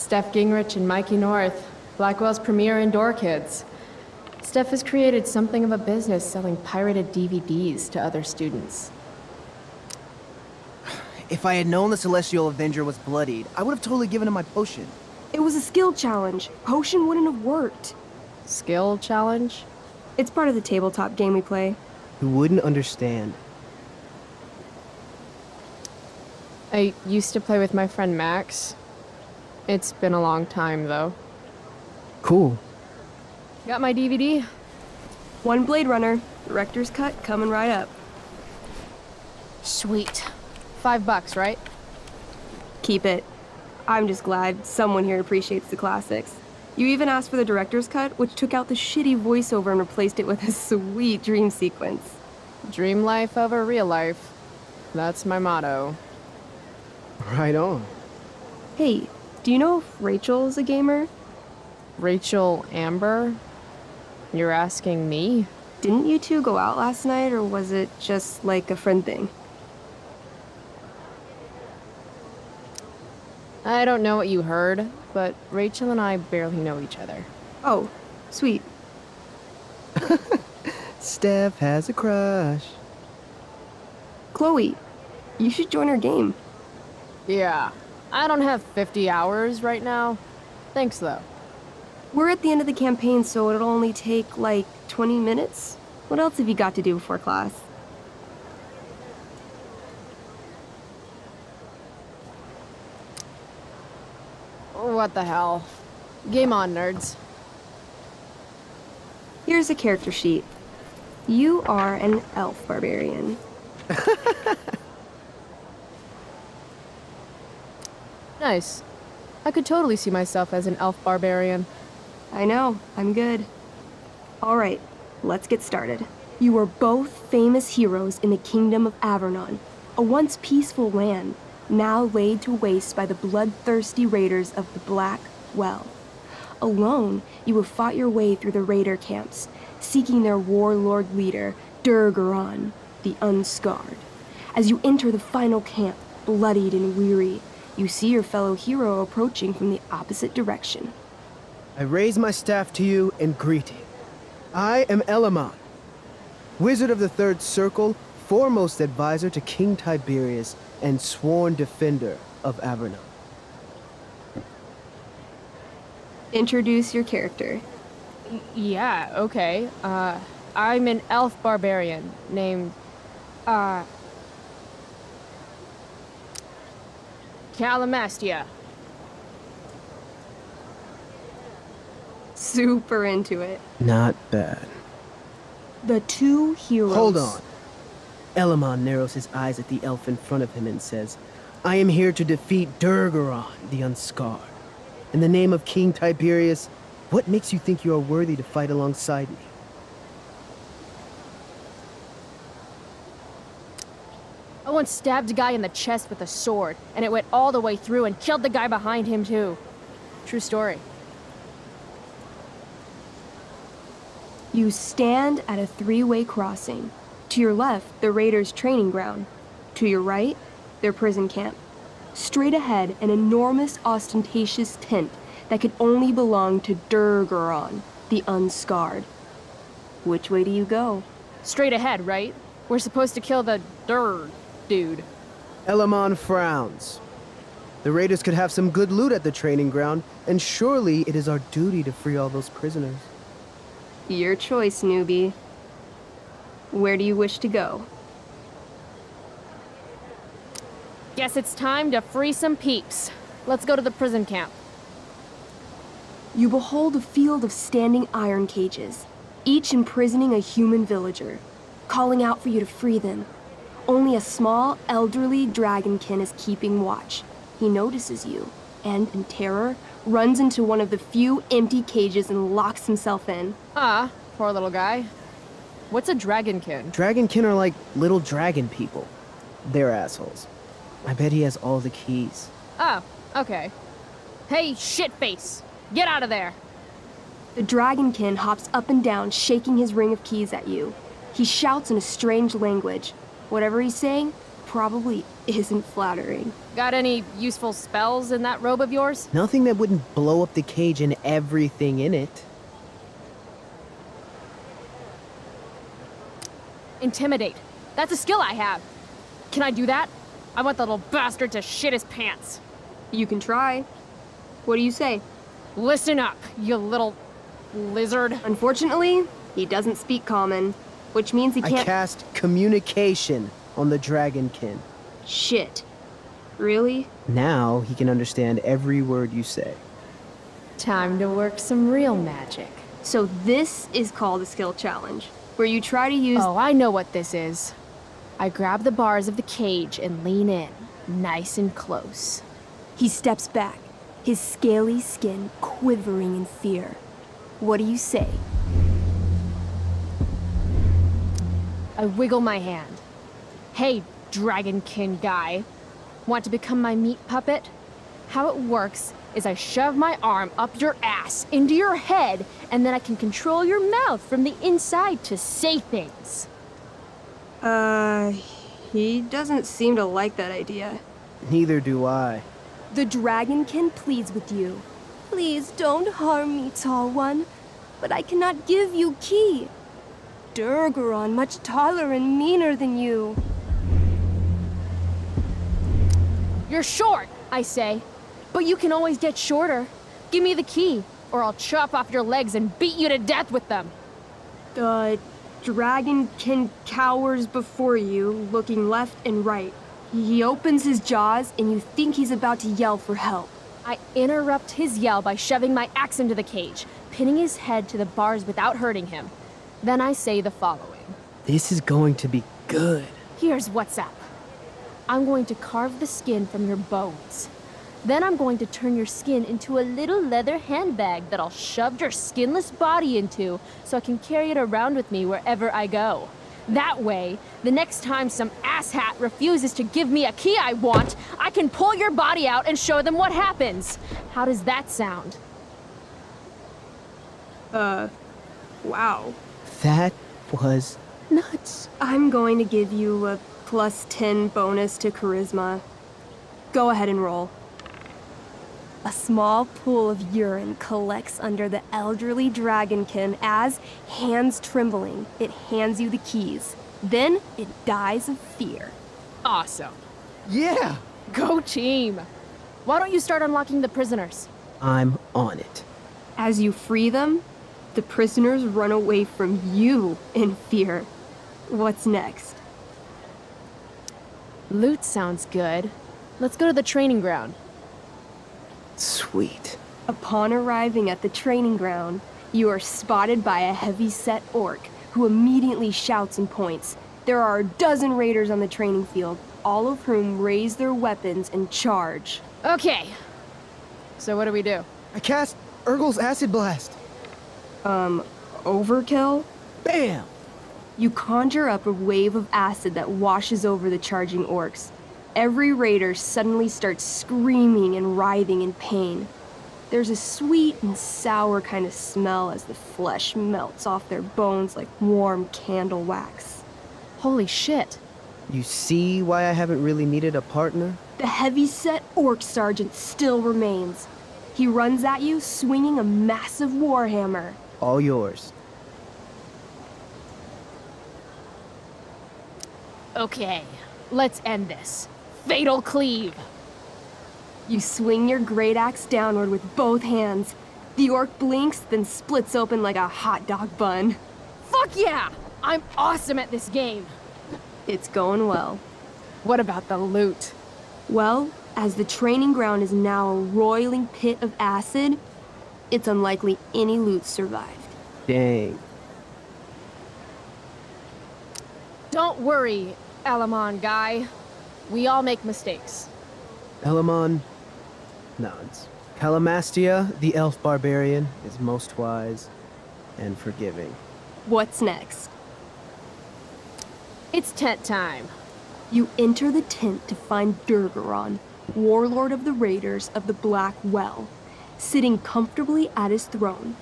Steph Gingrich and Mikey North, Blackwell's premier indoor kids. Steph has created something of a business selling pirated DVDs to other students. If I had known the Celestial Avenger was bloodied, I would have totally given him my potion. It was a skill challenge. Potion wouldn't have worked. Skill challenge? It's part of the tabletop game we play. You wouldn't understand. I used to play with my friend Max. It's been a long time, though. Cool. Got my DVD? One Blade Runner, director's cut coming right up. Sweet. $5, right? Keep it. I'm just glad someone here appreciates the classics. You even asked for the director's cut, which took out the shitty voiceover and replaced it with a sweet dream sequence. Dream life over real life. That's my motto. Right on. Hey, do you know if Rachel is a gamer? Rachel Amber? You're asking me? Didn't you two go out last night, or was it just like a friend thing? I don't know what you heard, but Rachel and I barely know each other. Oh, sweet. Steph has a crush. Chloe, you should join our game. Yeah, I don't have 50 hours right now. Thanks, though. We're at the end of the campaign, so it'll only take, like, 20 minutes. What else have you got to do before class? What the hell? Game on, nerds. Here's a character sheet. You are an elf barbarian. Nice. I could totally see myself as an elf barbarian. I know, I'm good. All right, let's get started. You are both famous heroes in the Kingdom of Avernon, a once peaceful land, now laid to waste by the bloodthirsty raiders of the Black Well. Alone, you have fought your way through the raider camps, seeking their warlord leader, Durgaron, the Unscarred. As you enter the final camp, bloodied and weary, you see your fellow hero approaching from the opposite direction. I raise my staff to you in greeting. I am Elamon, Wizard of the Third Circle, foremost advisor to King Tiberius, and sworn defender of Avernon. Introduce your character. Yeah, okay. I'm an elf barbarian named, Calamastia. Super into it. Not bad. The two heroes. Hold on. Elamon narrows his eyes at the elf in front of him and says, I am here to defeat Durgaron, the Unscarred. In the name of King Tiberius, what makes you think you are worthy to fight alongside me? I once stabbed a guy in the chest with a sword, and it went all the way through and killed the guy behind him, too. True story. You stand at a three-way crossing. To your left, the raiders' training ground. To your right, their prison camp. Straight ahead, an enormous, ostentatious tent that could only belong to Durgaron, the Unscarred. Which way do you go? Straight ahead, right? We're supposed to kill the dude. Elamon frowns. The raiders could have some good loot at the training ground, and surely it is our duty to free all those prisoners. Your choice, newbie. Where do you wish to go? Guess it's time to free some peeps. Let's go to the prison camp. You behold a field of standing iron cages, each imprisoning a human villager, calling out for you to free them. Only a small, elderly dragonkin is keeping watch. He notices you, and, in terror, runs into one of the few empty cages and locks himself in. Poor little guy. What's a dragonkin? Dragonkin are like little dragon people. They're assholes. I bet he has all the keys. Oh, okay. Hey, shitface! Get out of there! The dragonkin hops up and down, shaking his ring of keys at you. He shouts in a strange language. Whatever he's saying, probably isn't flattering. Got any useful spells in that robe of yours? Nothing that wouldn't blow up the cage and everything in it. Intimidate. That's a skill I have. Can I do that? I want the little bastard to shit his pants. You can try. What do you say? Listen up, you little lizard. Unfortunately, he doesn't speak common, which means he I can't. cast communication on the dragonkin. Shit. Really? Now he can understand every word you say. Time to work some real magic. So this is called a skill challenge, where you try to use. Oh, I know what this is. I grab the bars of the cage and lean in, nice and close. He steps back, his scaly skin quivering in fear. What do you say? I wiggle my hand. Hey, dragonkin guy. Want to become my meat puppet? How it works is I shove my arm up your ass into your head, and then I can control your mouth from the inside to say things. He doesn't seem to like that idea. Neither do I. The dragonkin pleads with you. Please don't harm me, tall one, but I cannot give you key. Durgaron much taller and meaner than you. You're short, I say, but you can always get shorter. Give me the key, or I'll chop off your legs and beat you to death with them. The dragonkin cowers before you, looking left and right. He opens his jaws, and you think he's about to yell for help. I interrupt his yell by shoving my axe into the cage, pinning his head to the bars without hurting him. Then I say the following. This is going to be good. Here's what's up. I'm going to carve the skin from your bones. Then I'm going to turn your skin into a little leather handbag that I'll shove your skinless body into so I can carry it around with me wherever I go. That way, the next time some asshat refuses to give me a key I want, I can pull your body out and show them what happens. How does that sound? Wow. That was nuts. I'm going to give you a +10 bonus to charisma. Go ahead and roll. A small pool of urine collects under the elderly dragonkin as, hands trembling, it hands you the keys. Then it dies of fear. Awesome. Yeah! Go team. Why don't you start unlocking the prisoners? I'm on it. As you free them, the prisoners run away from you in fear. What's next? Loot sounds good. Let's go to the training ground. Sweet. Upon arriving at the training ground, you are spotted by a heavy-set orc who immediately shouts and points. There are a dozen raiders on the training field, all of whom raise their weapons and charge. Okay. So what do we do? I cast Urgel's Acid Blast. Overkill? Bam! You conjure up a wave of acid that washes over the charging orcs. Every raider suddenly starts screaming and writhing in pain. There's a sweet and sour kind of smell as the flesh melts off their bones like warm candle wax. Holy shit. You see why I haven't really needed a partner? The heavy-set orc sergeant still remains. He runs at you swinging a massive warhammer. All yours. Okay, let's end this. Fatal cleave. You swing your great axe downward with both hands. The orc blinks, then splits open like a hot dog bun. Fuck yeah! I'm awesome at this game. It's going well. What about the loot? Well, as the training ground is now a roiling pit of acid, it's unlikely any loot survived. Dang. Don't worry, Elamon guy. We all make mistakes. Elamon nods. Calamastia, the elf barbarian, is most wise and forgiving. What's next? It's tent time. You enter the tent to find Durgaron, warlord of the Raiders of the Black Well, sitting comfortably at his throne.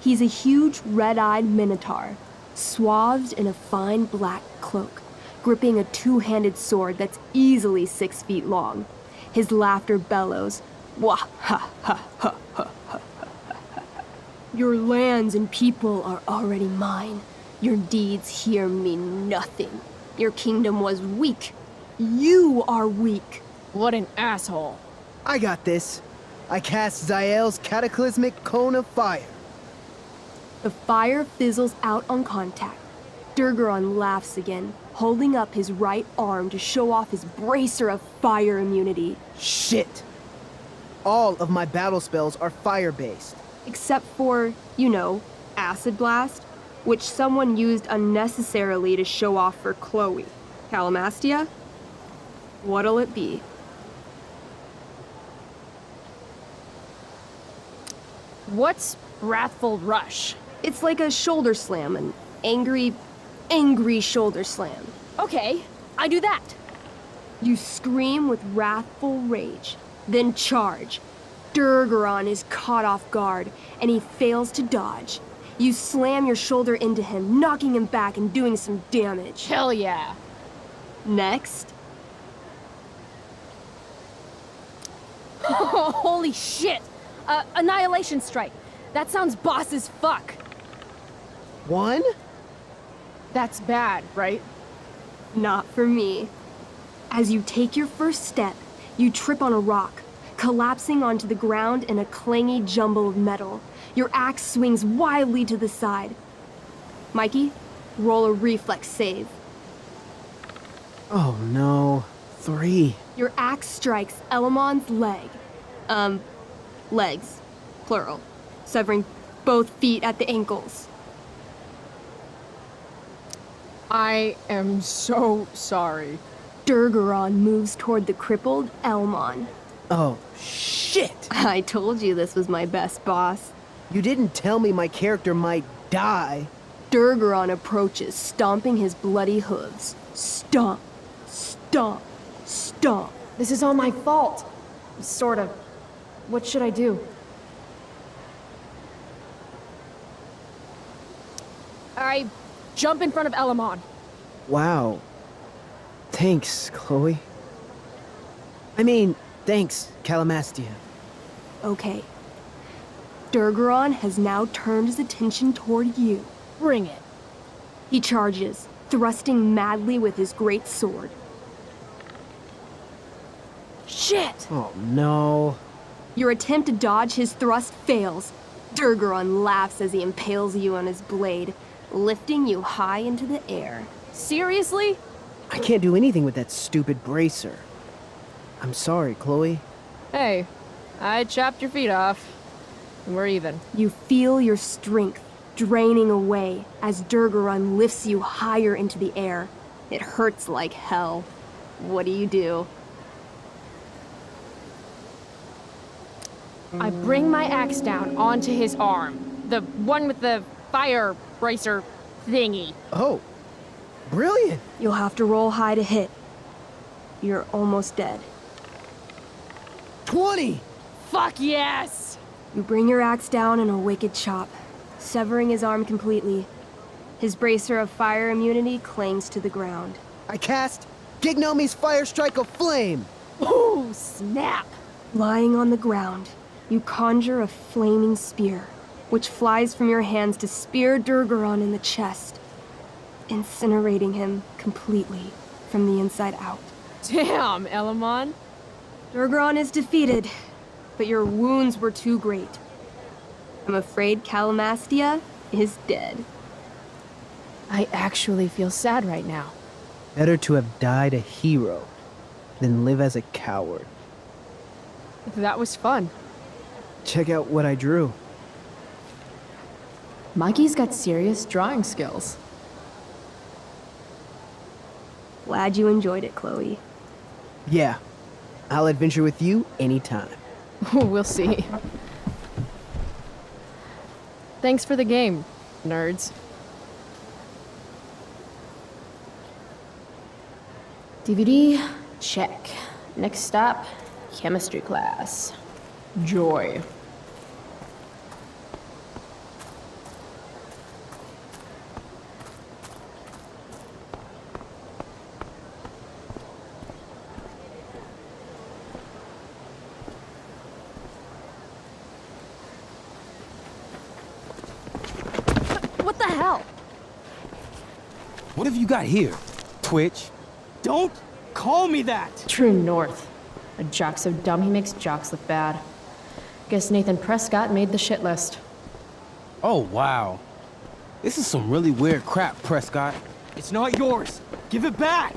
He's a huge red-eyed minotaur, swathed in a fine black cloak, gripping a two-handed sword that's easily 6 feet long. His laughter bellows, wah ha ha ha ha ha. Your lands and people are already mine. Your deeds here mean nothing. Your kingdom was weak. You are weak. What an asshole. I got this. I cast Zael's cataclysmic cone of fire. The fire fizzles out on contact. Durgaron laughs again, holding up his right arm to show off his bracer of fire immunity. Shit! All of my battle spells are fire-based. Except for, you know, Acid Blast, which someone used unnecessarily to show off for Chloe. Calamastia? What'll it be? What's Wrathful Rush? It's like a shoulder slam, an angry shoulder slam. Okay, I do that. You scream with wrathful rage, then charge. Durgaron is caught off guard, and he fails to dodge. You slam your shoulder into him, knocking him back and doing some damage. Hell yeah. Next, Holy shit! Annihilation Strike. That sounds boss as fuck. One? That's bad, right? not for me. As you take your first step, you trip on a rock, collapsing onto the ground in a clangy jumble of metal. Your axe swings wildly to the side. Mikey, roll a reflex save. Oh no. 3. Your axe strikes Elamon's leg. Legs. Plural. Severing both feet at the ankles. I am so sorry. Durgaron moves toward the crippled Elmon. Oh, shit! I told you this was my best boss. You didn't tell me my character might die. Durgaron approaches, stomping his bloody hooves. Stomp, stomp, stomp. This is all my fault. Sort of. What should I do? I jump in front of Elamon. Wow. Thanks, Chloe. I mean, thanks, Calamastia. Okay. Durgaron has now turned his attention toward you. Bring it. He charges, thrusting madly with his great sword. Shit! Oh no. Your attempt to dodge his thrust fails. Durgaron laughs as he impales you on his blade, lifting you high into the air. Seriously? I can't do anything with that stupid bracer. I'm sorry, Chloe. Hey, I chopped your feet off. We're even. You feel your strength draining away as Durgaron lifts you higher into the air. It hurts like hell. What do? I bring my axe down onto his arm. The one with the fire bracer thingy. Oh, brilliant! You'll have to roll high to hit. You're almost dead. 20! Fuck yes! You bring your axe down in a wicked chop, severing his arm completely. His bracer of fire immunity clings to the ground. I cast Gignomi's Fire Strike of Flame! Ooh, snap! Lying on the ground, you conjure a flaming spear, which flies from your hands to spear Durgaron in the chest, incinerating him completely from the inside out. Damn, Elamon. Durgaron is defeated, but your wounds were too great. I'm afraid Calamastia is dead. I actually feel sad right now. Better to have died a hero than live as a coward. That was fun. Check out what I drew. Mikey's got serious drawing skills. Glad you enjoyed it, Chloe. Yeah, I'll adventure with you anytime. We'll see. Thanks for the game, nerds. DVD, check. Next stop, chemistry class. Joy. What have you got here? Twitch? Don't call me that! True north. A jock so dumb he makes jocks look bad. Guess Nathan Prescott made the shit list. Oh, wow. This is some really weird crap, Prescott. It's not yours. Give it back!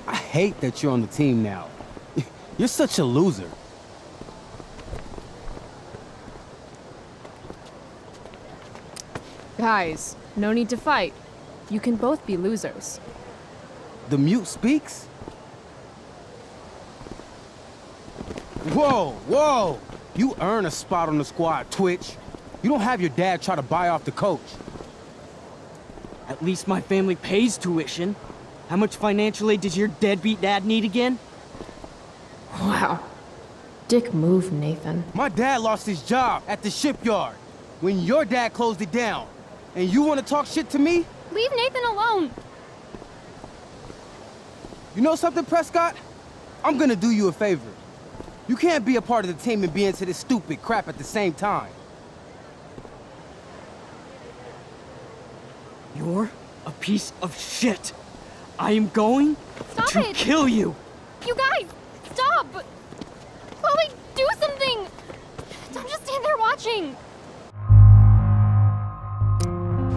I hate that you're on the team now. You're such a loser. Guys, no need to fight. You can both be losers. The mute speaks? Whoa, whoa! You earn a spot on the squad, Twitch. You don't have your dad try to buy off the coach. At least my family pays tuition. How much financial aid does your deadbeat dad need again? Wow. Dick move, Nathan. My dad lost his job at the shipyard when your dad closed it down. And you want to talk shit to me? Leave Nathan alone! You know something, Prescott? I'm gonna do you a favor. You can't be a part of the team and be into this stupid crap at the same time. You're a piece of shit. I am going Stop to it! kill you. You guys! Stop! Chloe, do something! Don't just stand there watching!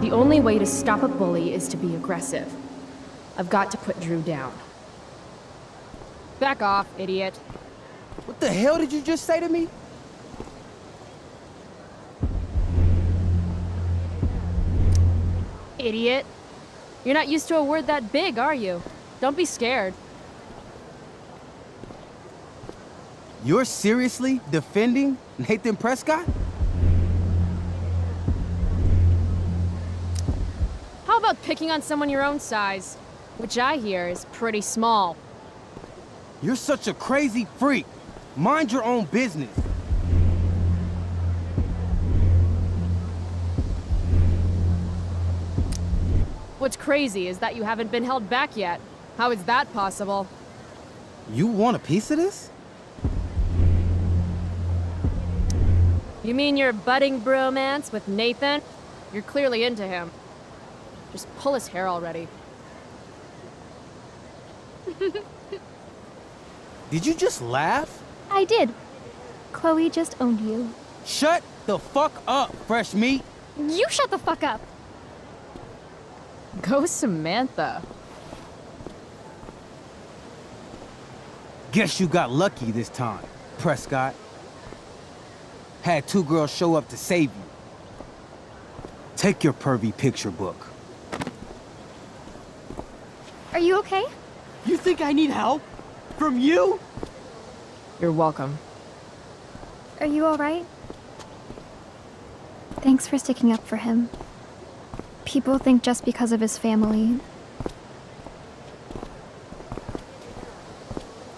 The only way to stop a bully is to be aggressive. I've got to put Drew down. Back off, idiot. What the hell did you just say to me? Idiot. You're not used to a word that big, are you? Don't be scared. You're seriously defending Nathan Prescott? How about picking on someone your own size? Which I hear is pretty small. You're such a crazy freak. Mind your own business. What's crazy is that you haven't been held back yet. How is that possible? You want a piece of this? You mean your budding bromance with Nathan? You're clearly into him. Just pull his hair already. Did you just laugh? I did. Chloe just owned you. Shut the fuck up, fresh meat. You shut the fuck up! Go Samantha. Guess you got lucky this time, Prescott. Had two girls show up to save you. Take your pervy picture book. Are you okay? You think I need help? From you? You're welcome. Are you alright? Thanks for sticking up for him. People think just because of his family.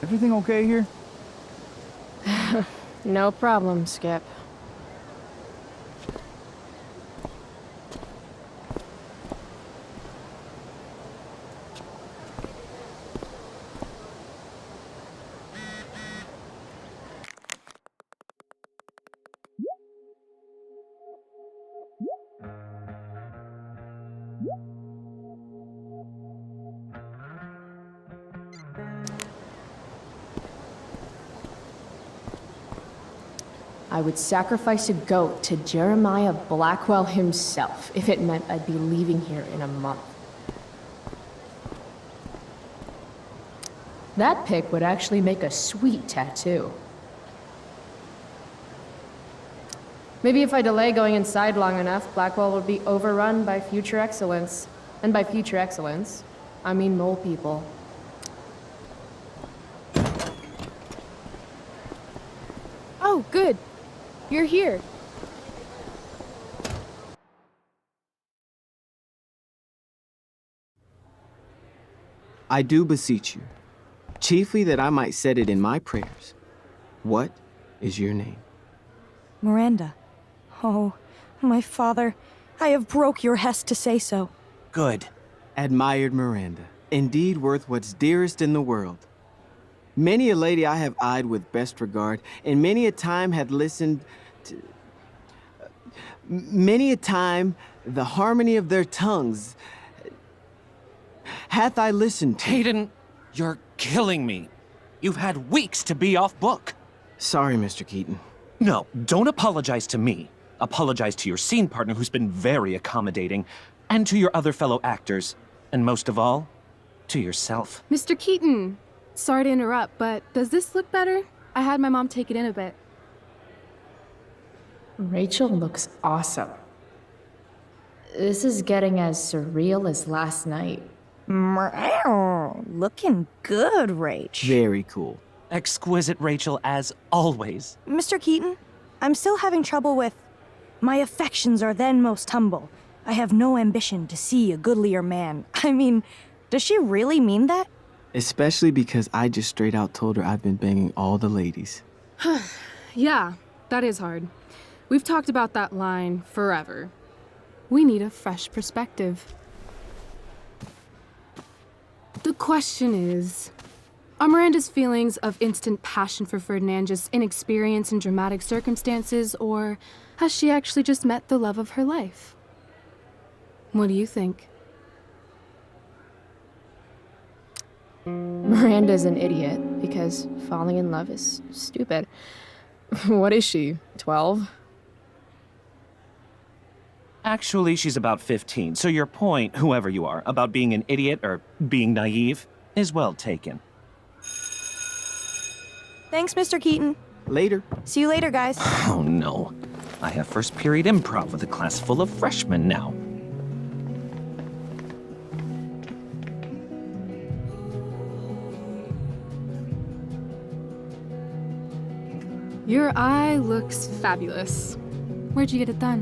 Everything okay here? No problem, Skip. I would sacrifice a goat to Jeremiah Blackwell himself if it meant I'd be leaving here in a month. That pic would actually make a sweet tattoo. Maybe if I delay going inside long enough, Blackwell will be overrun by future excellence. And by future excellence, I mean mole people. Oh, good. You're here. I do beseech you, chiefly that I might set it in my prayers. What is your name? Miranda. Oh, my father, I have broke your hest to say so. Good. Admired Miranda, indeed worth what's dearest in the world. Many a lady I have eyed with best regard, and many a time had listened to... Many a time the harmony of their tongues... Hath I listened to... Hayden, you're killing me. You've had weeks to be off book. Sorry, Mr. Keaton. No, don't apologize to me. Apologize to your scene partner who's been very accommodating, and to your other fellow actors, and most of all, to yourself. Mr. Keaton, sorry to interrupt, but does this look better? I had my mom take it in a bit. Rachel looks awesome. This is getting as surreal as last night. Looking good, Rach. Very cool. Exquisite Rachel, as always. Mr. Keaton, I'm still having trouble with... My affections are then most humble. I have no ambition to see a goodlier man. I mean, does she really mean that? Especially because I just straight out told her I've been banging all the ladies. Yeah, that is hard. We've talked about that line forever. We need a fresh perspective. The question is, are Miranda's feelings of instant passion for Ferdinand just inexperience in dramatic circumstances, or has she actually just met the love of her life? What do you think? Miranda's an idiot because falling in love is stupid. What is she, 12? Actually, she's about 15, so your point, whoever you are, about being an idiot or being naive, is well taken. Thanks, Mr. Keaton. Later. See you later, guys. Oh no. I have first period improv with a class full of freshmen now. Your eye looks fabulous. Where'd you get it done?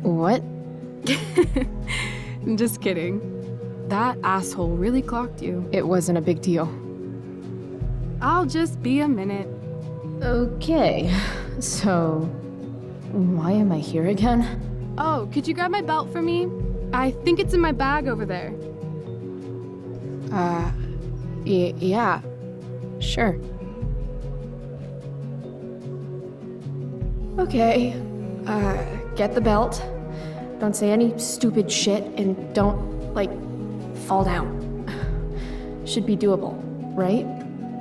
What? Just kidding. That asshole really clocked you. It wasn't a big deal. I'll just be a minute. Okay, so why am I here again? Oh, could you grab my belt for me? I think it's in my bag over there. Yeah, sure. Okay, get the belt. Don't say any stupid shit and don't, like, fall down. Should be doable, right?